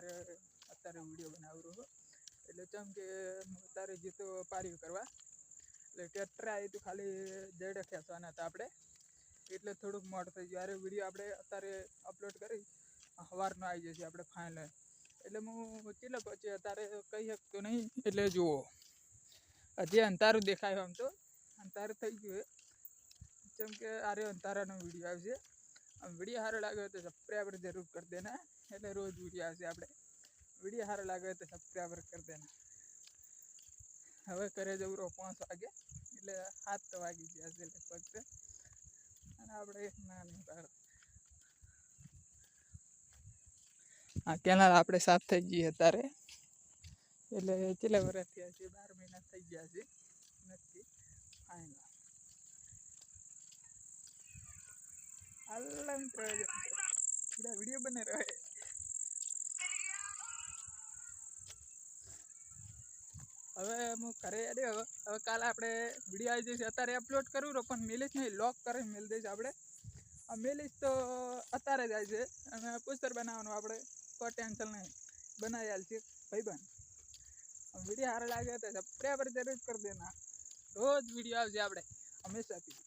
तारे अत्यारे वीडियो बनावरो हो એટલે ચમ કે તારે જે તો પાર્યું કરવા એટલે ટ્રેક્ટર આવી તો ખાલી જડે ખેંચવાના હતા આપણે એટલે થોડુંક મોડું થઈ ગયું. અરે વિડીયો આપણે અત્યારે અપલોડ કરી સવારનો આવી જશે આપણે ફાઇનલ. એટલે હું કેટલે પછી અત્યારે કહી શકતો નહીં. એટલે જુઓ હજી અંધારું દેખાય આમ તો અંધારું થઈ ગયું જેમ કે આરે અંધારાનો વિડીયો આવશે. આમ વિડીયો સારો લાગે તો સબસ્ક્રાઈબર જરૂર કરી દેના. એટલે રોજ વિડીયો આવશે આપણે. વિડીયો સારો લાગે તો સબસ્ક્રાઈબર કરી દેના. હવે કરે જવું 5 વાગે એટલે 7 વાગી ગયા છે લગભગ. અને આપણે ના નહીં પાડો આ કેનાલ આપણે સાફ થઈ ગઈ અત્યારે. એટલે કેટલા વર્ષ થયા છે? 12 મહિના થઈ ગયા છે નક્કી ફાઇનલ. અલ્લાહ પૂરા વિડીયો બને રહે. હવે હું ઘરે આવ્યો. હવે કાલે આપણે વિડીયો આવી જશે. અત્યારે અપલોડ કરું રહો પણ મેલીશ નહીં, લોક કરી મેળ દઈશ આપણે. આ મેલીશ તો અત્યારે જ આવી છે અને પોસ્ટર બનાવવાનું આપણે કોઈ ટેન્શન નહીં, બનાવી આલશે ભાઈબંધ. વિડીયો સારો લાગે તો સબસ્ક્રાઈબર જરૂર કરી દેના. રોજ વિડીયો આવશે આપણે હંમેશાથી.